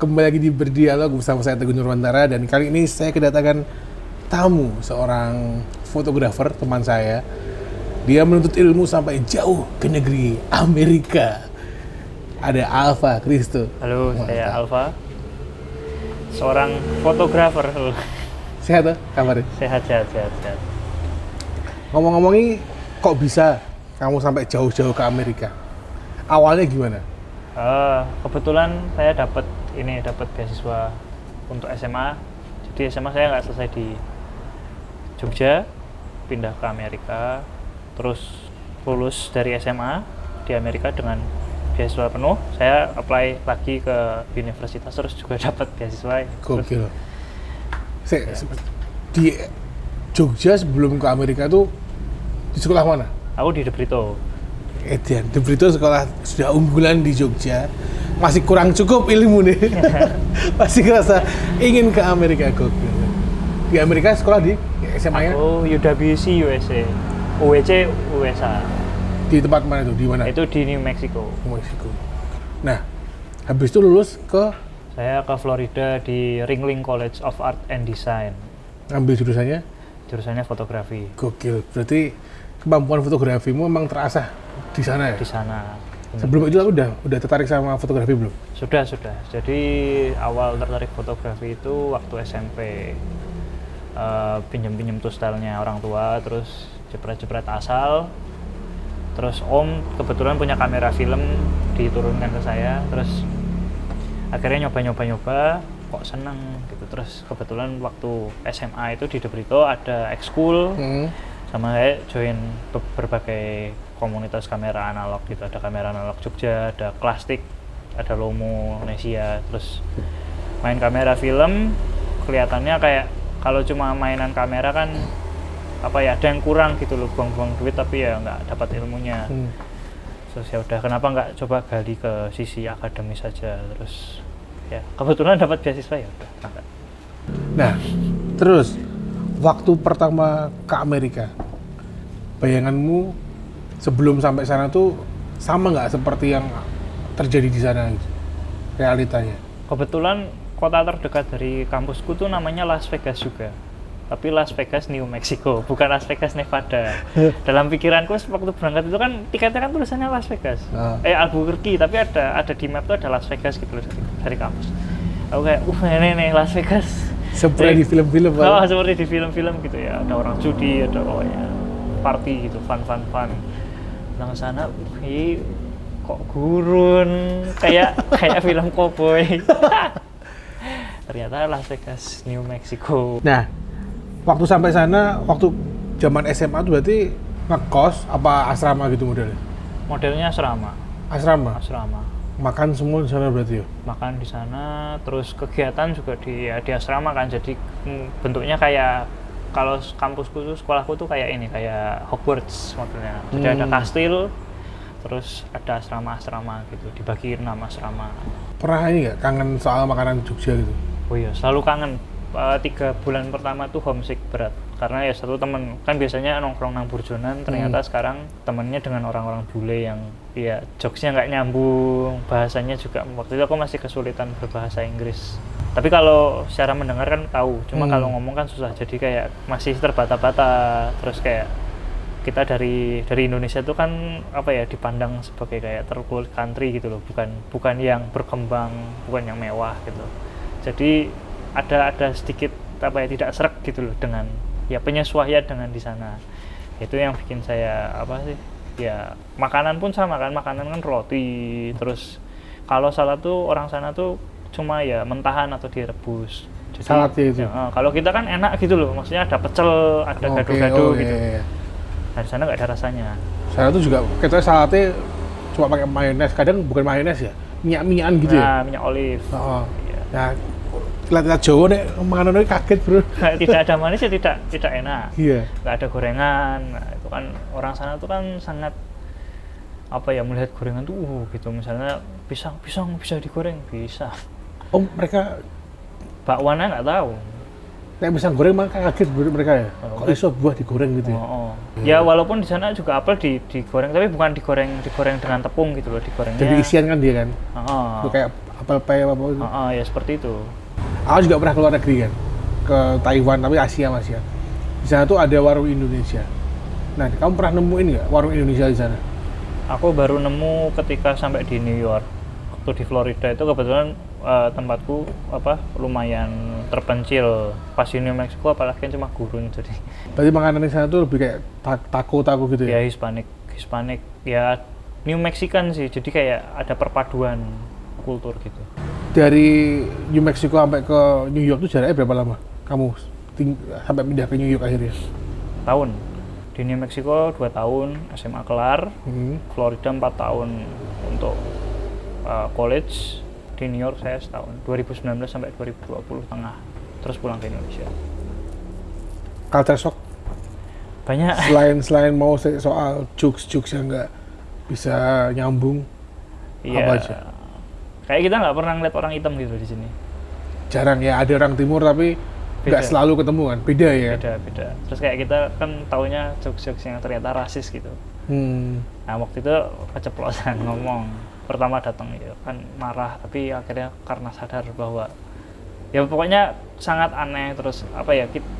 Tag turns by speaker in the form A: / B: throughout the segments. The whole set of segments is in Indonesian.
A: Kembali lagi di Berdialog bersama saya Teguh Nurwantara, dan kali ini saya kedatangan tamu, seorang fotografer teman saya. Dia menuntut ilmu sampai jauh ke negeri Amerika. Ada Alva Christo.
B: Halo, saya Alva. Seorang fotografer.
A: Sehat tuh kabarnya?
B: Sehat.
A: Ngomong-ngomongin, kok bisa kamu sampai jauh-jauh ke Amerika? Awalnya gimana?
B: Kebetulan saya dapat beasiswa untuk SMA. Jadi SMA saya nggak selesai di Jogja, pindah ke Amerika, terus lulus dari SMA di Amerika dengan beasiswa penuh. Saya apply lagi ke universitas, terus juga dapat beasiswa.
A: Gokil. Di Jogja sebelum ke Amerika tuh di sekolah mana?
B: Aku di De Brito.
A: Edian, De Brito sekolah sudah unggulan di Jogja, masih kurang cukup ilmu nih. Masih ngerasa ingin ke Amerika. Gokil. Di Amerika sekolah di SMA-nya?
B: Aku UWC USA. UWC USA.
A: Di tempat mana itu? Di mana?
B: Itu di New Mexico.
A: New Mexico. Nah, habis itu lulus ke?
B: Saya ke Florida di Ringling College of Art and Design.
A: Ambil jurusannya?
B: Jurusannya fotografi.
A: Gokil. Berarti kemampuan fotografimu memang terasah di sana ya?
B: Di sana.
A: Sebelum itu udah tertarik sama fotografi belum?
B: Sudah. Jadi awal tertarik fotografi itu waktu SMP. Pinjem tuh stylenya orang tua, terus jepret asal. Terus om kebetulan punya kamera film, diturunkan ke saya, terus akhirnya nyoba kok seneng gitu. Terus kebetulan waktu SMA itu di De Brito ada ekskul, sama saya join berbagai komunitas kamera analog gitu. Ada kamera analog Jogja, ada Klastik, ada Lomo, Nesia. Terus main kamera film, kelihatannya kayak kalau cuma mainan kamera kan ada yang kurang gitu loh, buang-buang duit tapi ya nggak dapat ilmunya. Terus ya udah, kenapa nggak coba gali ke sisi akademis saja. Terus ya kebetulan dapat beasiswa, ya udah.
A: Nah, terus waktu pertama ke Amerika, bayanganmu sebelum sampai sana tuh sama nggak seperti yang terjadi di sana gitu, realitanya?
B: Kebetulan kota terdekat dari kampusku tuh namanya Las Vegas juga, tapi Las Vegas New Mexico, bukan Las Vegas Nevada. Dalam pikiranku waktu berangkat itu kan tiketnya kan tulisannya Las Vegas, Albuquerque, tapi ada di map tuh ada Las Vegas gitu loh dari kampus. Aku kayak ini Las Vegas
A: seperti di film-film.
B: Seperti di film-film gitu ya, ada orang judi, ada party gitu, fun. Datang ke sana, kok gurun, kayak film cowboy. Ternyata Las Vegas New Mexico.
A: Nah, waktu sampai sana, waktu zaman SMA tuh berarti ngekos apa asrama gitu modelnya?
B: Modelnya asrama.
A: Asrama. Makan semua di sana berarti ya? Makan
B: di sana, terus kegiatan juga di asrama kan. Jadi bentuknya kayak, kalau kampusku tuh, sekolahku tuh kayak Hogwarts modelnya. Jadi ada kastil, terus ada asrama gitu, dibagiin nama asrama.
A: Pernah ini nggak kangen soal makanan Jogja gitu?
B: Oh iya, selalu kangen. 3 bulan pertama tuh homesick berat, karena ya satu temen kan biasanya nongkrong nang burjonan, ternyata sekarang temennya dengan orang-orang bule yang ya jokesnya nggak nyambung, bahasanya juga waktu itu aku masih kesulitan berbahasa Inggris. Tapi kalau secara mendengar kan tahu, cuma kalau ngomong kan susah, jadi kayak masih terbata-bata. Terus kayak kita dari Indonesia tuh kan dipandang sebagai kayak third world country gitu loh, bukan yang berkembang, bukan yang mewah gitu. Jadi ada sedikit tidak sreg gitu loh dengan penyesuaian dengan di sana. Itu yang bikin saya makanan pun sama kan, makanan kan roti, terus kalau salad tuh orang sana tuh cuma mentahan atau direbus. Jadi
A: saladnya itu.
B: Kalau kita kan enak gitu loh, maksudnya ada pecel, ada gado-gado gitu.
A: Iya.
B: Nah, di sana nggak ada rasanya.
A: Sana tuh juga kita saladnya cuma pakai mayones, kadang bukan mayones ya, minyak-minyakan gitu ya.
B: Minyak olive.
A: Iya. Nah, lihat Jawa nih makanan ini kaget bro.
B: Tidak ada manis ya tidak enak.
A: Iya.
B: Nggak ada gorengan. Nah, itu kan orang sana tuh kan sangat melihat gorengan tuh gitu. Misalnya pisang bisa digoreng, bisa.
A: Oh, mereka
B: bakwannya nggak tahu.
A: Nek pisang goreng mah kaget mereka ya. Kok iso buah digoreng gitu ya?
B: Ya walaupun di sana juga apel digoreng, tapi bukan digoreng dengan tepung gitu loh, digorengnya.
A: Jadi isian kan dia kan. Itu kayak Apple Pay apa gitu.
B: Ya seperti itu.
A: Aku juga pernah keluar negeri kan, ke Taiwan tapi Asia Mas ya. Di sana tuh ada warung Indonesia. Nah, kamu pernah nemuin nggak warung Indonesia di sana?
B: Aku baru nemu ketika sampai di New York. Waktu di Florida itu kebetulan tempatku lumayan terpencil. Pas di New Mexico apalagi kan cuma gurun jadi.
A: Berarti makanan di sana tuh lebih kayak taco gitu ya?
B: Ya Hispanic ya New Mexican sih. Jadi kayak ada perpaduan kultur gitu.
A: Dari New Mexico sampai ke New York tuh jaraknya berapa lama? Kamu sampai pindah ke New York akhirnya?
B: Tahun. Di New Mexico 2 tahun SMA kelar. Florida 4 tahun untuk college. Di New York saya setahun, 2019 sampai 2020 tengah, terus pulang ke Indonesia.
A: Culture shock?
B: Banyak.
A: Selain mau soal jokes yang nggak bisa nyambung, apa aja?
B: Kayak kita nggak pernah ngeliat orang hitam gitu di sini.
A: Jarang ya, ada orang timur tapi nggak selalu ketemu kan, beda ya?
B: Beda. Terus kayak kita kan taunya jokes yang ternyata rasis gitu. Nah waktu itu keceplosan ngomong. Pertama datang ya kan marah, tapi akhirnya karena sadar bahwa ya pokoknya sangat aneh, terus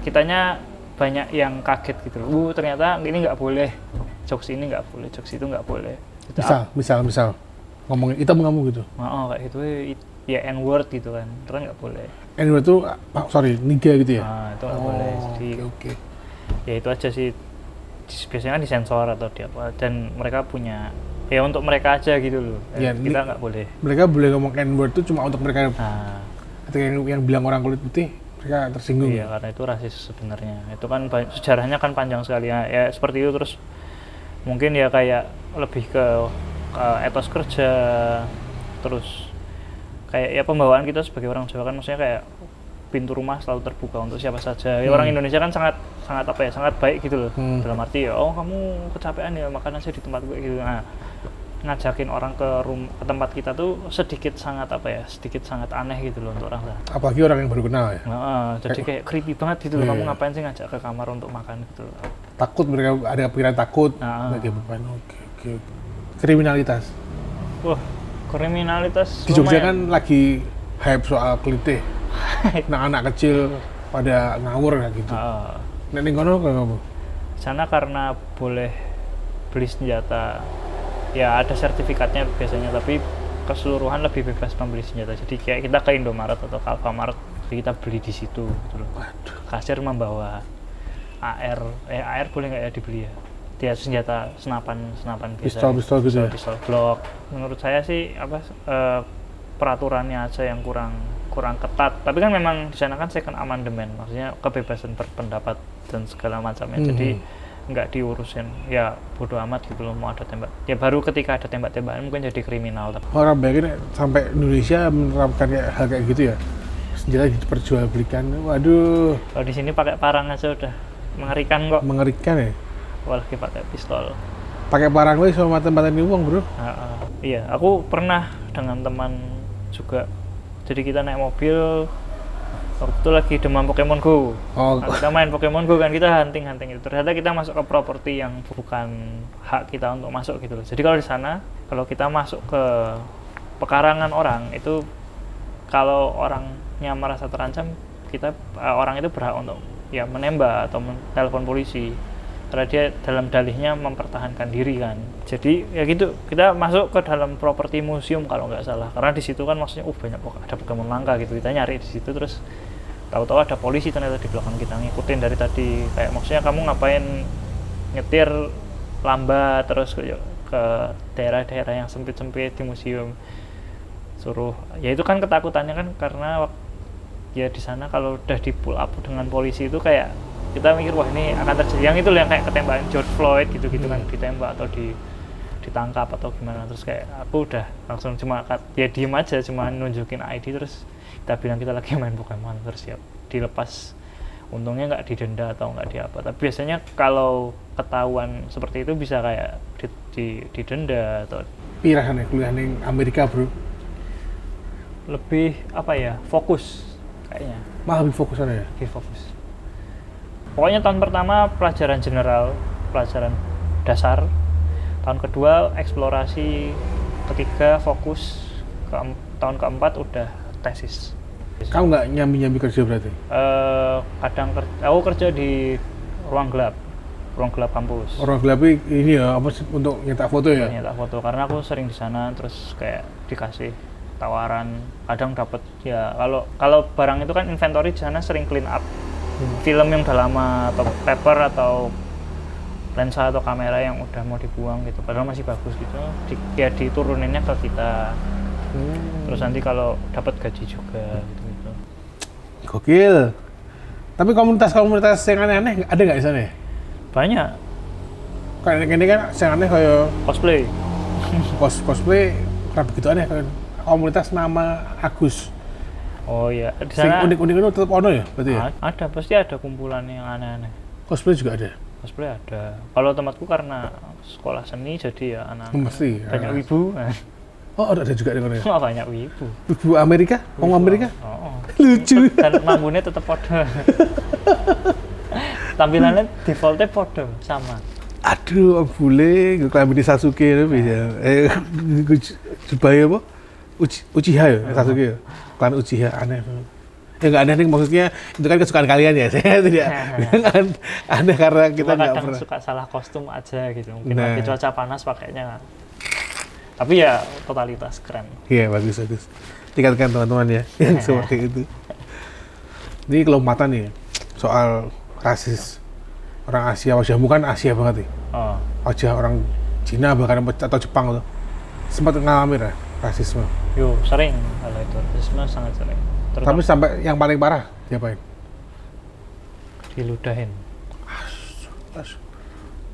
B: kitanya banyak yang kaget gitu loh. Ternyata ini nggak boleh, jokes ini nggak boleh, jokes itu nggak boleh.
A: Misal ngomongin hitam kamu gitu?
B: Kayak gitu ya N-word gitu kan, terus nggak boleh.
A: N-word tuh niga gitu ya?
B: Itu nggak boleh. Jadi
A: okay.
B: Ya itu aja sih, biasanya kan disensor atau dan mereka punya ya untuk mereka aja gitu loh. Ya, kita nggak boleh.
A: Mereka boleh ngomong N-word tuh cuma untuk mereka. Ketika yang bilang orang kulit putih, mereka tersinggung.
B: Iya, karena itu rasis sebenarnya. Itu kan sejarahnya kan panjang sekali ya seperti itu. Terus mungkin ya kayak lebih ke etos kerja, terus kayak ya pembawaan kita sebagai orang Jawa kan maksudnya kayak pintu rumah selalu terbuka untuk siapa saja. Ya, orang Indonesia kan sangat sangat baik gitu loh. Dalam arti kamu kecapean ya makan aja di tempat gue gitu. Nah, ngajakin orang ke tempat kita tuh sedikit sangat aneh gitu loh untuk orang sana.
A: Apalagi orang yang baru kenal ya.
B: Jadi kayak creepy banget gitu loh. Kamu ngapain sih ngajak ke kamar untuk makan gitu loh.
A: Takut, mereka ada pikiran takut. Oke. Kriminalitas.
B: Kriminalitas.
A: Di Jogja kan lagi hype soal kelitih. Anak-anak kecil pada ngawur kayak gitu. Nek ning kono kayak apa?
B: Sana karena boleh beli senjata. Ya ada sertifikatnya biasanya, tapi keseluruhan lebih bebas membeli senjata. Jadi kayak kita ke Indomaret atau ke Alfamart, jadi kita beli di situ gitu loh. Kasir membawa AR boleh nggak ya dibeli ya? Dia senjata senapan biasa.
A: Pistol gitu ya?
B: Pistol Glock. Menurut saya sih peraturannya aja yang kurang ketat. Tapi kan memang di sana kan second amendment, maksudnya kebebasan berpendapat dan segala macamnya. Jadi nggak diurusin, ya bodo amat gitu loh mau ada tembak. Ya baru ketika ada tembak-tembakan mungkin jadi kriminal.
A: Orang bayangin sampai Indonesia menerapkan hal kayak gitu ya, senjata diperjualbelikan. Waduh.
B: Kalau di sini pakai parang aja udah mengerikan kok.
A: Mengerikan ya.
B: Apalagi pakai pistol.
A: Pakai parang lagi sama mata-matanya uang bro.
B: Iya, aku pernah dengan teman juga. Jadi kita naik mobil. Waktu itu lagi demam Pokemon Go. Kita main Pokemon Go kan, kita hunting itu. Ternyata kita masuk ke properti yang bukan hak kita untuk masuk gitu loh. Jadi kalau di sana, kalau kita masuk ke pekarangan orang itu, kalau orangnya merasa terancam, orang itu berhak untuk ya menembak atau telepon polisi. Karena dia dalam dalihnya mempertahankan diri kan. Jadi ya gitu, kita masuk ke dalam properti museum kalau nggak salah. Karena di situ kan maksudnya banyak ada Pokemon langka gitu. Kita nyari di situ terus tahu-tahu ada polisi ternyata di belakang kita ngikutin dari tadi. Kayak maksudnya kamu ngapain nyetir lambat terus ke daerah-daerah yang sempit-sempit di museum. Suruh ya itu kan ketakutannya kan karena ya di sana kalau udah di pull up dengan polisi itu kayak kita mikir wah ini akan terjadi yang itu yang kayak ketembakan George Floyd gitu-gitu kan, ditembak atau ditangkap atau gimana. Terus kayak aku udah langsung cuma ya diem aja, cuma nunjukin ID terus kita bilang kita lagi main Pokemon, terus ya dilepas. Untungnya nggak didenda atau nggak diapa, tapi biasanya kalau ketahuan seperti itu bisa kayak didenda atau
A: pirahan ya kuliah di Amerika bro.
B: Lebih fokus kayaknya.
A: Malah lebih fokus ya?
B: Lebih fokus. Pokoknya tahun pertama pelajaran general, pelajaran dasar. Tahun kedua eksplorasi, ketiga fokus, tahun keempat udah tesis.
A: Kamu nggak nyambi kerja berarti?
B: Kadang aku kerja di ruang gelap kampus.
A: Orang gelap ini ya apa sih, untuk nyetak foto ya?
B: Nyetak foto karena aku sering di sana, terus kayak dikasih tawaran, kadang dapat ya kalau barang itu kan inventory di sana sering clean up film yang udah lama atau paper atau lensa atau kamera yang udah mau dibuang gitu, padahal masih bagus gitu, ya dituruninnya ke kita. Terus nanti kalau dapat gaji juga gitu.
A: Gokil. Tapi komunitas yang aneh-aneh ada nggak di sana ya?
B: Banyak.
A: Kayak ini kan yang aneh kayak
B: Cosplay.
A: cosplay kenapa begitu aneh kan? Komunitas nama Agus.
B: Oh iya, di
A: Sing
B: sana
A: unik-unik itu tetap ono ya berarti ya?
B: ada, pasti ada kumpulan yang aneh-aneh.
A: Cosplay juga ada?
B: Cosplay ada. Kalau tempatku karena sekolah seni jadi ya anak-anak
A: Mesti.
B: banyak wibu.
A: Oh ada juga dengan ya?
B: Wah, banyak wibu.
A: Ibu Amerika? Orang Amerika?
B: Oh.
A: Lucu.
B: Dan rambutnya tetap podo. Tampilannya defaultnya podo sama.
A: Aduh, bule, kelamin Sasuke itu bisa. Jubahnya apa? Uchiha ya, Sasuke ya. Kelamin Uchiha aneh. Ya nggak aneh nih, maksudnya itu kan kesukaan kalian ya. Saya tidak bilang aneh karena kita
B: Cuma
A: nggak
B: kadang
A: pernah.
B: suka salah kostum aja gitu. Mungkin
A: Nah.
B: lagi cuaca panas pakainya. Tapi ya totalitas keren.
A: Iya, bagus. Tingkatkan teman-teman ya, yang seperti itu. Ini kelompatan nih, soal rasis orang Asia, wajahmu kan Asia banget nih.
B: Oh.
A: Wajah orang Cina bahkan atau Jepang tuh. Sempat ngalamin ya, rasisme.
B: Yo, sering kalau itu. Rasisme sangat sering.
A: Tapi sampai yang paling parah, diapain?
B: Diludahin.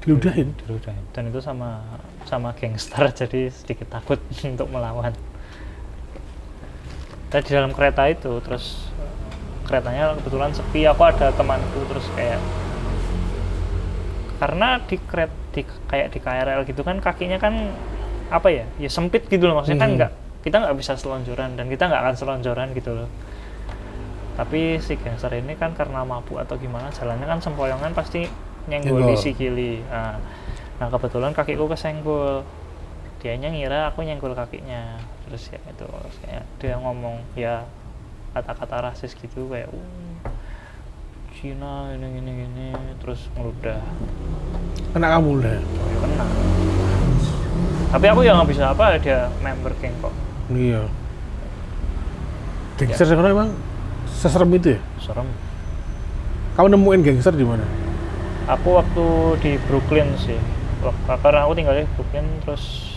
A: Diludahin?
B: Diludahin. Dan itu sama gangster, jadi sedikit takut untuk melawan. Tadi di dalam kereta itu, terus keretanya kebetulan sepi, aku ada temanku, terus kayak karena kayak di KRL gitu kan kakinya kan apa ya sempit gitu loh, maksudnya kan kita nggak bisa selonjoran dan kita nggak akan selonjoran gitu loh. Tapi si gangster ini kan karena mabuk atau gimana, jalannya kan sempoyongan, pasti nyenggol di sikili. Nah kebetulan kakiku kesenggol, dianya ngira aku nyenggol kakinya, terus ya itu kayak dia ngomong ya kata-kata rasis gitu kayak Cina gini, terus ngeludah.
A: Kena kamu udah?
B: Kena. Tapi aku ya nggak bisa apa, dia member geng kok.
A: Iya. Gangster sekarang emang seserem itu ya?
B: Serem.
A: Kamu nemuin gangster di mana?
B: Aku waktu di Brooklyn sih, karena aku tinggal di Brooklyn, terus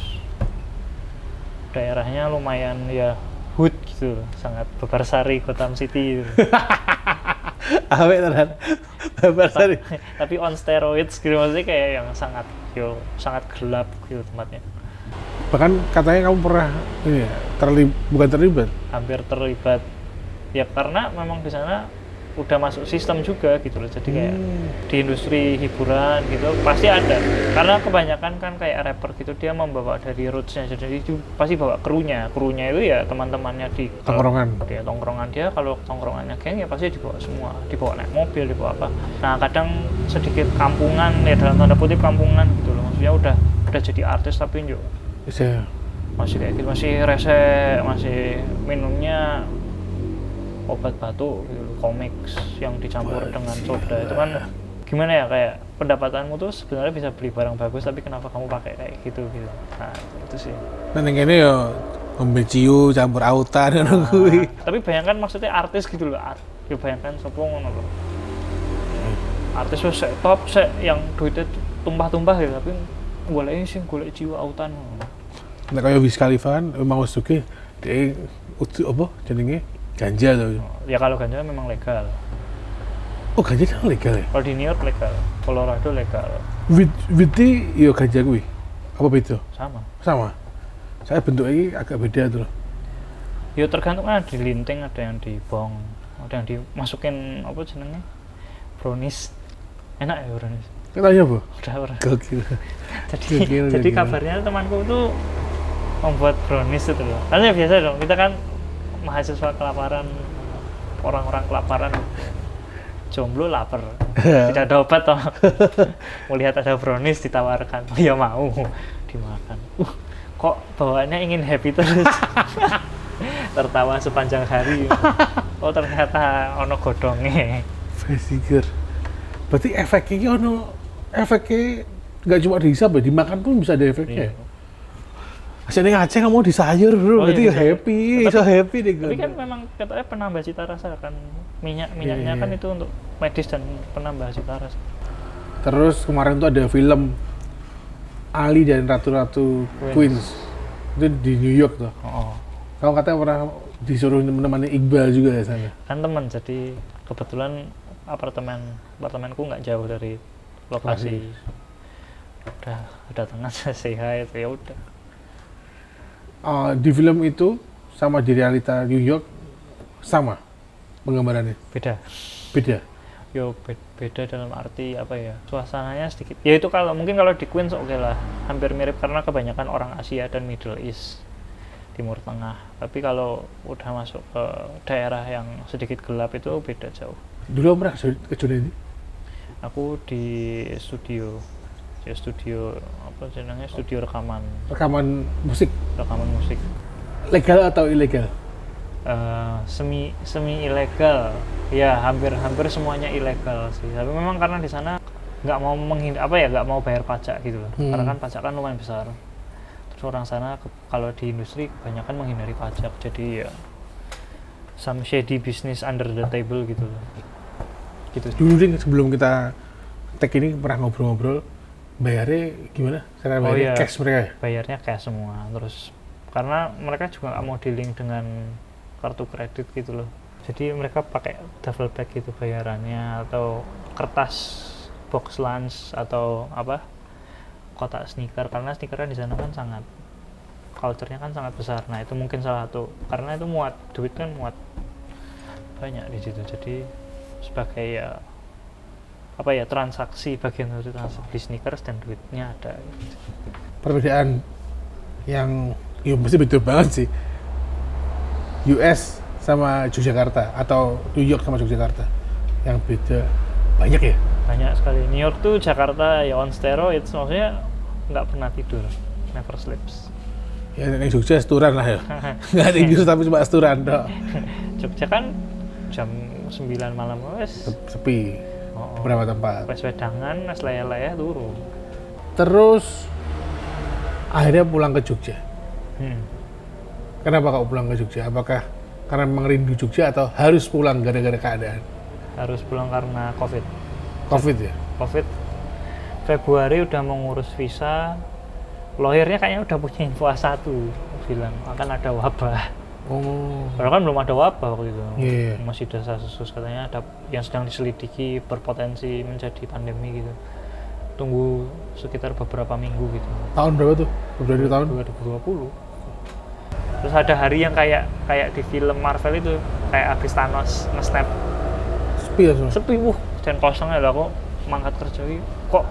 B: daerahnya lumayan ya hood gitu, sangat Bebarsari, Gotham City gitu.
A: Awet tenan. Bebarsari.
B: Tapi on steroids gitu, maksudnya kayak yang sangat gelap gitu tempatnya.
A: Bahkan katanya kamu pernah ini ya, bukan terlibat.
B: Hampir terlibat. Ya karena memang di sana udah masuk sistem juga gitu loh. Jadi kayak di industri hiburan gitu pasti ada. Karena kebanyakan kan kayak rapper gitu dia membawa dari roots-nya. Jadi itu pasti bawa krunya. Krunya itu ya teman-temannya di
A: Tongkrongan.
B: Dia tongkrongan dia, kalau tongkrongannya geng ya pasti dibawa semua. Dibawa naik mobil, dibawa apa. Nah, kadang sedikit kampungan ya, dalam tanda kutip kampungan gitu loh. Maksudnya udah jadi artis tapi juga
A: Bisa.
B: masih kayak gitu, masih rese, masih minumnya obat batuk gitu, komiks yang dicampur dengan soda. Itu kan gimana ya, kayak pendapatanmu tuh sebenarnya bisa beli barang bagus tapi kenapa kamu pakai kayak gitu. Nah itu sih.
A: Nah yang ini ya ngambil ciu campur autan ngono kuwi.
B: Tapi bayangkan maksudnya artis gitu loh, ya bayangkan sopo ngono loh. Artis wis top sek yang duitnya tumpah-tumpah gitu, tapi golek sing golek jiwa autan.
A: Nah kayak Wiz Khalifa kan memang wis oke, dia apa jenenge ganja tuh.
B: Ya kalau ganja memang legal.
A: Oh ganja kan legal ya?
B: Kalau di New York legal, Colorado legal.
A: Witi yo ganja kuwi. Apa beda? Sama. Saya bentuknya agak beda tuh.
B: Ya tergantung, ada di linting, ada yang di bong, ada yang dimasukin apa jenenge? Brownies. Enak ya brownies.
A: Katanya apa?
B: Udah.
A: Gokil.
B: Jadi kabarnya temanku tuh membuat brownies itu loh. Karena biasa dong, kita kan mahasiswa kelaparan, orang-orang kelaparan, jomblo lapar, tidak ada obat toh. Melihat ada brownies ditawarkan, ya mau dimakan. Kok bawaannya ingin happy terus. tertawa sepanjang hari. Oh ternyata ono godongnya.
A: Festiger. Berarti efeknya ki ono efeknya nggak cuma dihisap ya, dimakan pun bisa ada efeknya. Aslinya Aceh kamu di sayur bro,
B: Oh,
A: berarti
B: iya,
A: happy, so happy deh.
B: Tapi kan memang katanya penambah cita rasa kan, minyaknya kan itu untuk medis dan penambah cita rasa.
A: Terus kemarin tuh ada film Ali dan Ratu-Ratu Queens. Itu di New York tuh.
B: Oh.
A: Kamu katanya pernah disuruh menemani Iqbal juga ya sana?
B: Kan teman, jadi kebetulan apartemenku nggak jauh dari lokasi. Udah tengah say hi itu ya udah.
A: Di film itu sama di realita New York sama penggambarannya? Beda.
B: Yo beda dalam arti apa ya, suasananya sedikit. Ya itu mungkin kalau di Queens oke lah, hampir mirip karena kebanyakan orang Asia dan Middle East, Timur Tengah. Tapi kalau udah masuk ke daerah yang sedikit gelap itu beda jauh.
A: Dulu pernah ke Jogja ini?
B: Aku di studio apa namanya, studio rekaman
A: musik. Legal atau ilegal?
B: Semi ilegal ya, hampir semuanya ilegal sih, tapi memang karena di sana nggak mau bayar pajak gitu loh, karena kan pajak kan lumayan besar. Terus orang sana kalau di industri kebanyakan menghindari pajak, jadi ya some shady business under the table gitu loh. Gitu.
A: Dulu ding sebelum kita tag ini pernah ngobrol-ngobrol, bayarnya gimana? Cara bayarnya cash mereka ya?
B: Bayarnya cash semua, terus karena mereka juga nggak mau dealing dengan kartu kredit gitu loh, jadi mereka pakai duffel bag gitu bayarannya, atau kertas box lunch, atau apa, kotak sneaker, karena sneakernya di sana kan sangat, culture-nya kan sangat besar. Nah itu mungkin salah satu, karena itu duit kan muat banyak di situ, jadi sebagai transaksi, bagian dari transaksi beli sneakers dan duitnya ada gitu.
A: Perbedaan yang mesti betul banget sih, US sama Yogyakarta atau New York sama Yogyakarta, yang beda banyak ya?
B: Banyak sekali. New York tuh Jakarta ya on steroids, maksudnya nggak pernah tidur, never sleeps.
A: Ya yang Jogja seturan lah ya, nggak tidur tapi cuma seturan dok.
B: Jogja kan jam 9 malam wes
A: sepi. Beberapa tempat.
B: Wes wedangan, wes laya-laya turun.
A: Terus akhirnya pulang ke Jogja. Kenapa kau pulang ke Jogja? Apakah karena memang rindu Jogja atau harus pulang gara-gara keadaan?
B: Harus pulang karena COVID.
A: COVID ya?
B: COVID. Februari udah mau ngurus visa. Lawyernya kayaknya udah punya info A1, bilang akan ada wabah.
A: Oh.
B: Padahal kan belum ada wabah waktu itu.
A: Yeah.
B: Masih desas-desus katanya ada yang sedang diselidiki, berpotensi menjadi pandemi gitu. Tunggu sekitar beberapa minggu gitu.
A: Tahun berapa tuh? Februari tahun?
B: 2020. Terus ada hari yang kayak di film Marvel itu, kayak abis Thanos nge-snap.
A: Sepi ya semua?
B: Sepi, dan kosongnya lah, kok mangkat kerja ini, kok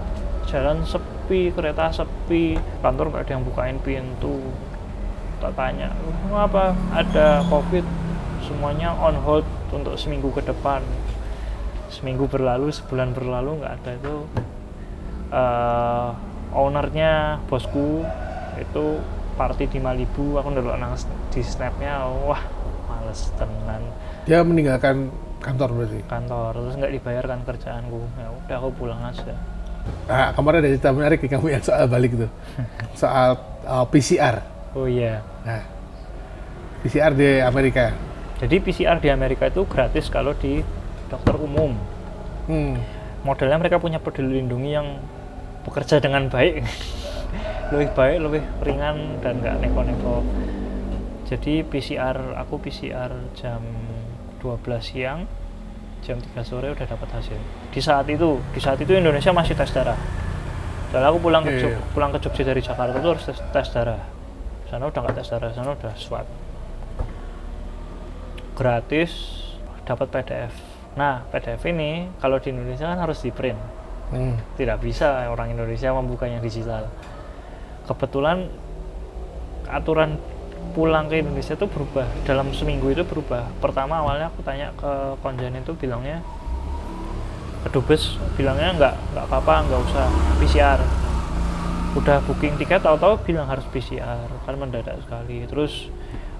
B: jalan sepi, kereta sepi, kantor nggak ada yang bukain pintu. Tak tanya, apa ada COVID, semuanya on hold untuk seminggu ke depan. Seminggu berlalu, sebulan berlalu nggak ada itu. Ownernya, bosku itu party di Malibu, aku ndelok nang di snapnya, wah males tenan.
A: Dia meninggalkan kantor berarti?
B: Kantor, terus nggak dibayarkan kerjaanku, ya udah aku pulang aja.
A: Kemarin ada cerita menarik di kamu yang soal balik tuh, soal PCR.
B: Oh iya.
A: Nah, PCR di Amerika.
B: Jadi PCR di Amerika itu gratis kalau di dokter umum. Modelnya mereka punya peduli lindungi yang bekerja dengan baik. Lebih baik, lebih ringan, dan nggak neko-neko. Jadi aku PCR jam 12 siang, jam 3 sore udah dapat hasil. Di saat itu Indonesia masih tes darah. Soalnya aku pulang ke Jogja dari Jakarta itu harus tes darah. Sana udah nggak tes darah, sana udah swab. Gratis, dapat PDF. Nah, PDF ini kalau di Indonesia kan harus di print. Tidak bisa orang Indonesia membukanya digital. Kebetulan aturan pulang ke Indonesia itu berubah, dalam seminggu itu berubah. Pertama awalnya aku tanya ke konjen itu, bilangnya kedubes bilangnya nggak apa-apa, nggak usah PCR. Udah booking tiket, tahu-tahu bilang harus PCR, kan mendadak sekali. Terus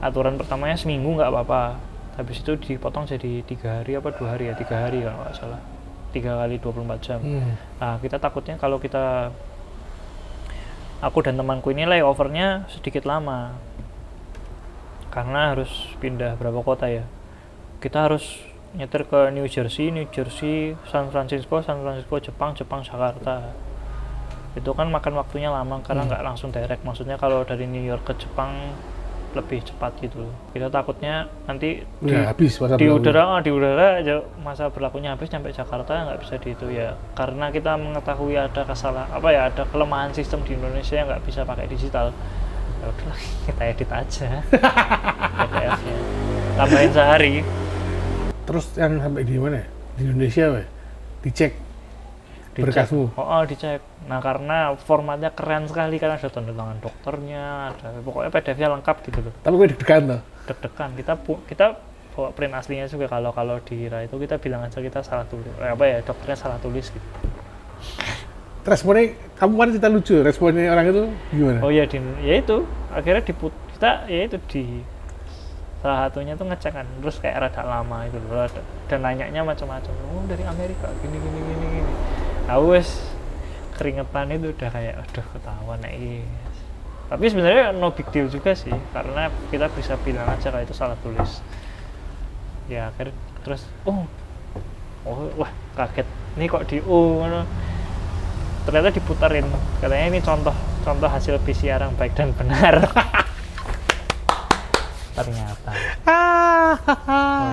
B: aturan pertamanya seminggu nggak apa-apa, habis itu dipotong jadi 3 hari apa 2 hari ya, 3 hari kalau nggak salah, 3 kali 24 jam. Nah kita takutnya kalau aku dan temanku ini layovernya sedikit lama karena harus pindah berapa kota ya, kita harus nyetir ke New Jersey, San Francisco, Jepang, Jakarta. Itu kan makan waktunya lama karena nggak langsung direct, maksudnya kalau dari New York ke Jepang lebih cepat gitu loh. Kita takutnya nanti
A: habis
B: di udara aja masa berlakunya habis, sampai Jakarta nggak bisa di itu ya, karena kita mengetahui ada ada kelemahan sistem di Indonesia yang nggak bisa pakai digital. Ya udahlah, kita edit aja PDF-nya, tambahin sehari.
A: Terus yang sampai di mana? Di Indonesia, dicek berkasmu?
B: Dicek. Nah karena formatnya keren sekali, karena ada tanda tangan dokternya, ada pokoknya PDF-nya lengkap gitu loh.
A: Tapi gue deg-degan tuh?
B: Deg-degan, kita bawa print aslinya juga, kalau di RA itu kita bilang aja kita salah tulis, dokternya salah tulis gitu.
A: Responnya, kamu kan cerita lucu, responnya orang itu gimana?
B: Oh iya, itu akhirnya kita di salah satunya tuh ngecek kan, terus kayak rada lama itu loh, dan nanyanya macam-macam, dari Amerika gini. Wes keringetan itu udah kayak aduh ketahuan tapi sebenarnya no big deal juga sih, karena kita bisa bilang aja kalau itu salah tulis ya. Akhirnya terus wah kaget ini kok ternyata diputarin, katanya ini contoh hasil PCR yang baik dan benar. Ternyata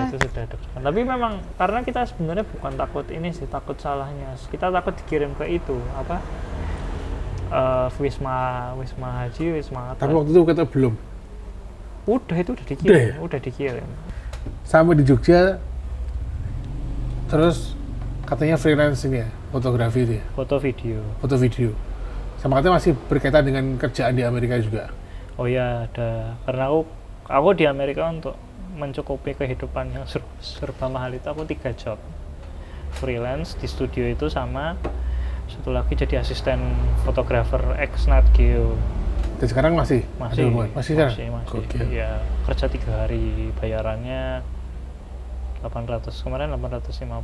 B: itu sudah deg-degan. Tapi memang karena kita sebenarnya bukan takut takut salahnya, kita takut dikirim ke itu Wisma Haji, Wisma Atlet.
A: Tapi waktu itu kata belum?
B: Udah dikirim
A: sampai di Jogja. Terus katanya freelance ini ya, fotografi itu ya? Foto video sama katanya masih berkaitan dengan kerjaan di Amerika juga.
B: Oh iya, ada, karena aku di Amerika untuk mencukupi kehidupan yang serba mahal itu aku 3 job freelance di studio itu, sama satu lagi jadi asisten fotografer ex-Nat Geo.
A: Dan sekarang masih kan?
B: Ya kerja 3 hari, bayarannya 800 kemarin, $850.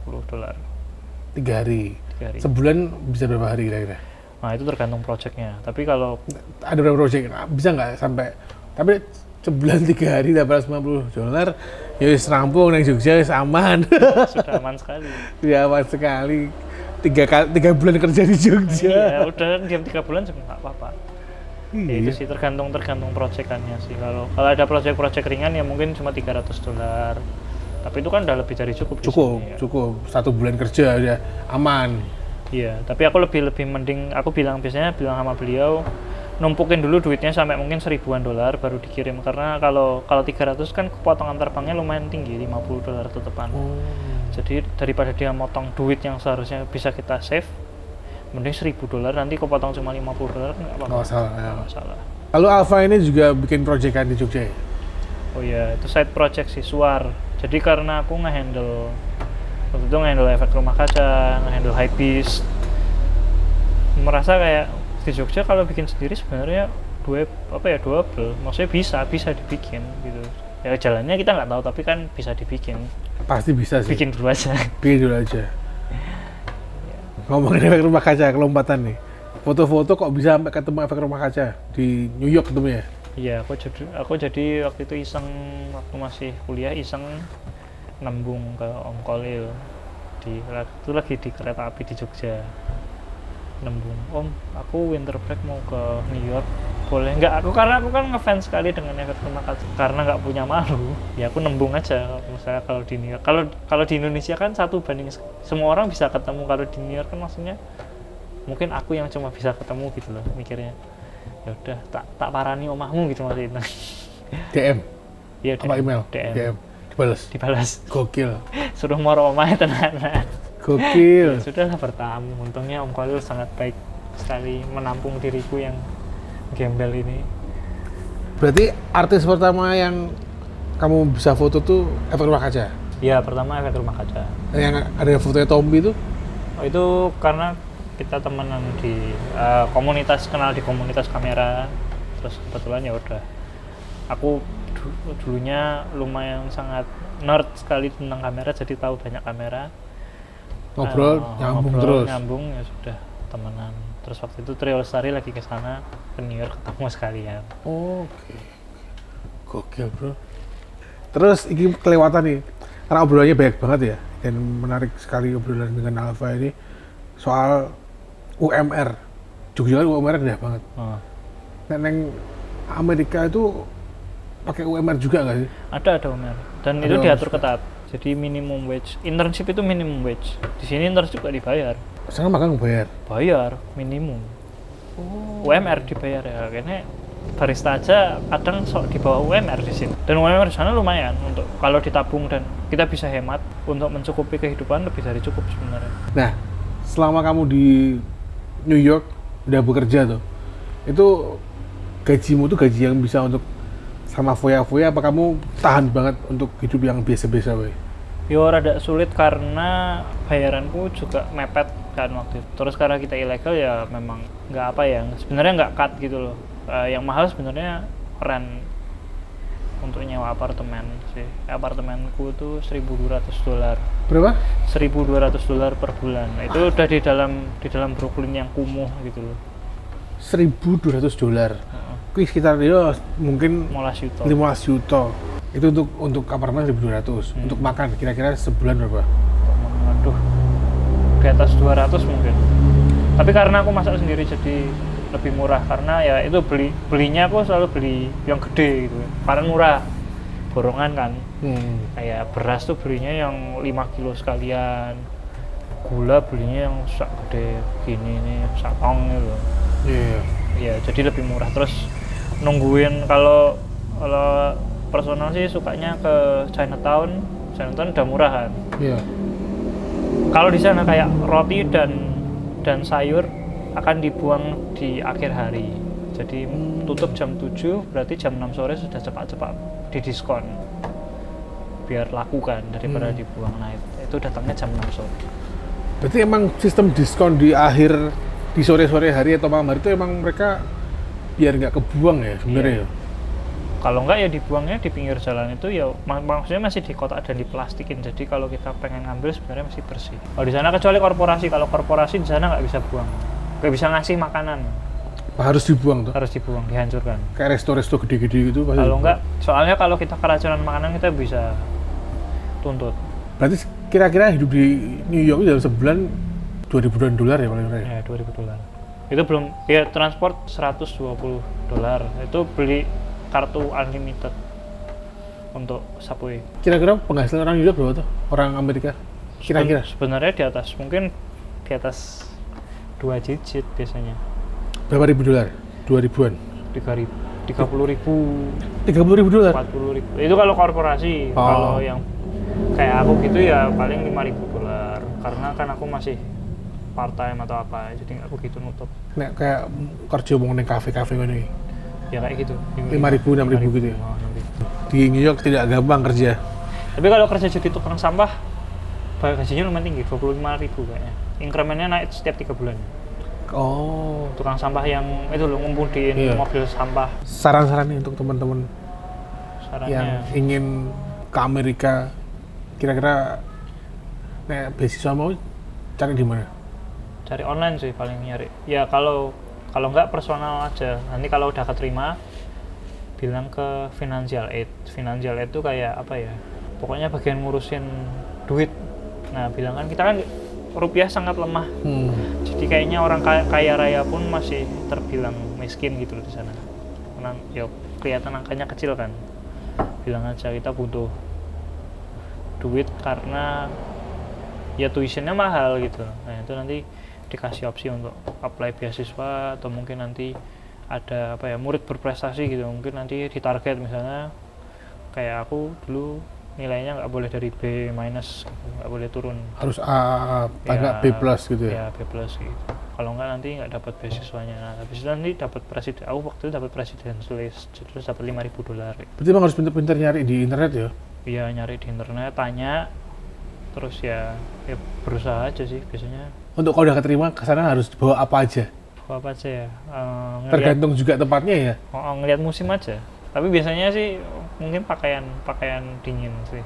A: 3 hari. Sebulan bisa berapa hari kira-kira?
B: Nah itu tergantung projectnya, tapi kalau
A: ada berapa project bisa nggak sampai, tapi sebulan 3 hari $850 ya wis rampung nang Jogja, wis aman.
B: Sudah aman sekali.
A: Ya aman sekali. 3 bulan kerja di Jogja.
B: Iya, udah diam 3 bulan juga nggak apa-apa. Ya, itu sih tergantung proyekannya sih. Kalau ada proyek ringan ya mungkin cuma $300. Tapi itu kan udah lebih dari cukup.
A: Cukup 1 bulan kerja udah aman.
B: Iya, tapi aku lebih mending, aku biasanya bilang sama beliau numpukin dulu duitnya sampai mungkin $1,000 baru dikirim, karena kalau 300 kan potongan terbangnya lumayan tinggi, $50 tetepan. Jadi daripada dia motong duit yang seharusnya bisa kita save, mending $1,000 nanti kepotong cuma $50 kan nggak apa-apa. Nggak masalah.
A: Lalu Alfa ini juga bikin proyekan di Jogja ya?
B: Oh iya, itu side project sih, Suar. Jadi karena aku nge-handle efek rumah kaca, nge-handle high beast, merasa kayak di Jogja kalau bikin sendiri sebenarnya double, maksudnya bisa dibikin gitu. Ya jalannya kita nggak tahu, tapi kan bisa dibikin.
A: Pasti bisa sih.
B: Bikin dulu aja.
A: Ngomongin efek rumah kaca, kelompatan nih. Foto-foto kok bisa sampai ketemu efek rumah kaca di New York ketemu ya?
B: Iya, aku jadi waktu itu iseng, waktu masih kuliah iseng nembung ke Om Kolil itu lagi di kereta api di Jogja. Nembung, Om, aku winter break mau ke New York, boleh nggak? Karena aku kan ngefans sekali dengan efek rumah kaca, karena nggak punya malu, ya aku nembung aja. Misalnya kalau di New York, kalau di Indonesia kan 1 banding semua orang bisa ketemu, kalau di New York kan maksudnya mungkin aku yang cuma bisa ketemu gitu loh mikirnya. Ya udah, tak parani omahmu gitu maksudnya.
A: DM?
B: Iya,
A: apa email? DM. Dibalas. Gokil.
B: Suruh moro omahnya tenanan.
A: Gokil.
B: Ya, sudahlah bertamu. Untungnya Om Kolil sangat baik sekali menampung diriku yang gembel ini.
A: Berarti artis pertama yang kamu bisa foto tuh efek rumah kaca?
B: Iya, pertama efek rumah kaca.
A: Yang ada fotonya Tomby itu?
B: Oh, itu karena kita temenan di komunitas, kenal di komunitas kamera, terus kebetulan ya udah Aku dulunya lumayan sangat nerd sekali tentang kamera, jadi tahu banyak kamera.
A: Ngobrol, nyambung terus.
B: Nyambung ya sudah temenan. Terus waktu itu Trio Lestari lagi ke sana ke New York ketemu sekalian.
A: Oke. Gokil, Bro. Terus ini kelewatan nih. Karena obrolannya banyak banget ya. Dan menarik sekali obrolan dengan Alfa ini soal UMR. Jogja kan UMR rendah banget. Nah, neng Amerika itu pakai UMR juga nggak sih?
B: Ada UMR. Dan itu diatur ketat. Jadi minimum wage. Internship itu minimum wage. Di sini internship nggak dibayar.
A: Sekarang makan bayar?
B: Bayar minimum. UMR dibayar ya. Kayaknya barista aja kadang sok di bawah UMR di sini. Dan UMR di sana lumayan untuk kalau ditabung dan kita bisa hemat untuk mencukupi kehidupan lebih dari cukup sebenarnya.
A: Nah, selama kamu di New York udah bekerja tuh, itu gajimu tuh gaji yang bisa untuk sama foya-foya apa kamu tahan banget untuk hidup yang biasa-biasa we?
B: Yo rada sulit karena bayaranku juga mepet kan waktu itu. Terus karena kita ilegal ya memang nggak apa ya, sebenarnya nggak cut gitu loh. Yang mahal sebenarnya rent untuk nyewa apartemen sih. Apartemenku tuh $1.200.
A: Berapa?
B: $1.200 per bulan. Nah, itu udah di dalam Brooklyn yang kumuh gitu loh.
A: $1.200. Kuwi sekitar ya mungkin
B: 15
A: juta. Itu untuk apartemen 1.200. Untuk makan kira-kira sebulan berapa?
B: Aduh. Di atas 200 mungkin. Tapi karena aku masak sendiri jadi lebih murah karena ya itu belinya aku selalu beli yang gede gitu. Karena murah. Borongan kan. Kayak beras tuh belinya yang 5 kilo sekalian. Gula belinya yang sak gede gini nih, sak tong gitu.
A: Iya.
B: Ya, jadi lebih murah. Terus nungguin kalau personal sih sukanya ke Chinatown udah murah kan.
A: Iya.
B: Kalau di sana kayak roti dan sayur akan dibuang di akhir hari. Jadi tutup jam 7, berarti jam 6 sore sudah cepat-cepat didiskon. Biar laku kan daripada dibuang. Nah, itu datangnya jam 6 sore.
A: Berarti emang sistem diskon di sore-sore hari atau malam hari itu emang mereka biar nggak kebuang ya sebenarnya.
B: Iya. Kalau nggak ya dibuangnya di pinggir jalan itu ya maksudnya masih di kotak dan diplastikin. Jadi kalau kita pengen ngambil sebenarnya masih bersih. Kalau di sana kecuali korporasi, kalau korporasi di sana nggak bisa buang, nggak bisa ngasih makanan.
A: Harus dibuang tuh.
B: Harus dibuang, dihancurkan.
A: Kayak resto gede-gede gitu pasti.
B: Kalau nggak, soalnya kalau kita keracunan makanan kita bisa tuntut.
A: Berarti kira-kira hidup di New York dalam sebulan $2.000 ya paling rendah.
B: Ya, $2.000. Itu belum ya transport $120. Itu beli kartu unlimited untuk Subway.
A: Kira-kira penghasilan orang New York berapa tuh? Orang Amerika? Kira-kira?
B: Sebenarnya di atas, mungkin di atas 2 digit biasanya.
A: Berapa ribu dolar? 2.000-an?
B: 3.000, 30.000,
A: $30.000?
B: 40.000. Itu kalau korporasi. Kalau yang kayak aku gitu ya paling $5.000. Karena kan aku masih part time atau apa, jadi nggak begitu nutup.
A: Nek kayak kerja mau neng kafe-kafe gini.
B: Ya kayak gitu.
A: 5.000, 6.000 gitu ya. Di New York tidak gampang kerja.
B: Tapi kalau kerja jadi tukang sampah, gajinya lumayan tinggi, 25.000 kayaknya. Incrementnya naik setiap 3 bulan.
A: Oh.
B: Tukang sampah yang itu loh ngumpudiin mobil sampah.
A: Saran-saran nih untuk teman-teman yang ingin ke Amerika, kira-kira nek beasiswa mau cari di mana?
B: Cari online sih paling nyari. Ya kalau nggak personal aja. Nanti kalau udah keterima bilang ke financial aid. Financial aid itu kayak apa ya? Pokoknya bagian ngurusin duit. Nah, bilang kan kita kan rupiah sangat lemah. Jadi kayaknya orang kaya raya pun masih terbilang miskin gitu loh di sana. Karena ya kelihatan angkanya kecil kan. Bilang aja kita butuh duit karena ya tuitionnya mahal gitu. Nah, itu nanti dikasih opsi untuk apply beasiswa atau mungkin nanti ada apa ya murid berprestasi gitu, mungkin nanti ditarget misalnya kayak aku dulu nilainya nggak boleh dari B minus, nggak boleh turun,
A: harus A agak B plus gitu ya?
B: Ya B plus gitu. Kalau nggak nanti nggak dapat beasiswanya. Nah, habis itu nanti dapat presiden. Aku waktu itu dapat presidential list, terus dapat $5.000.
A: Berarti emang harus pintar-pintar nyari di internet ya?
B: Iya, nyari di internet, tanya, terus ya berusaha aja sih biasanya.
A: Untuk kalau udah keterima ke sana harus bawa apa aja?
B: Bawa apa aja ya?
A: Tergantung juga tempatnya ya?
B: Ngelihat musim aja. Tapi biasanya sih mungkin pakaian dingin sih.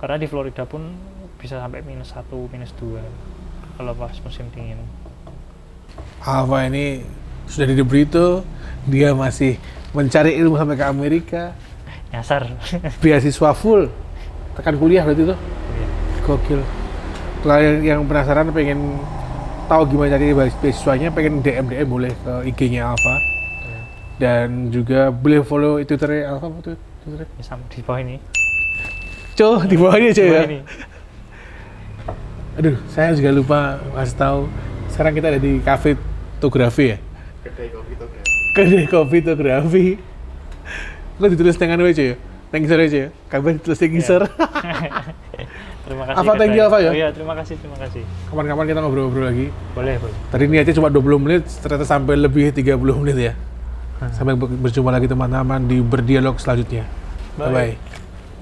B: Karena di Florida pun bisa sampai -1, -2 kalau pas musim dingin.
A: Alfa ini sudah di Brito, dia masih mencari ilmu sampai ke Amerika,
B: Nyasar.
A: beasiswa full, tekan kuliah berarti tuh,
B: Iya.
A: gokil. Kalau yang penasaran pengen tahu gimana cari beasiswanya, pengen DM boleh ke IG-nya Alfa.
B: Iya.
A: Dan juga boleh follow Twitternya Alfa, apa tuh Twitternya?
B: Ya, sama di bawah ini.
A: Di bawahnya
B: Di
A: cuy
B: bawah
A: ya.
B: ini.
A: Aduh, saya juga lupa kasih tahu. Sekarang kita ada di cafe fotografi ya. Kedai kopi fotografi. Lo ditulis dengan W cuy ya. Thank you aja ya. Kabar ditulis thank you sir.
B: Terima kasih.
A: Alfa, thank you, Alfa, ya.
B: Oh iya, terima kasih.
A: Kapan-kapan kita ngobrol-ngobrol lagi.
B: Boleh.
A: Tadi niatnya cuma 20 menit, ternyata sampai lebih 30 menit ya. Sampai berjumpa lagi teman-teman di berdialog selanjutnya. Bye-bye.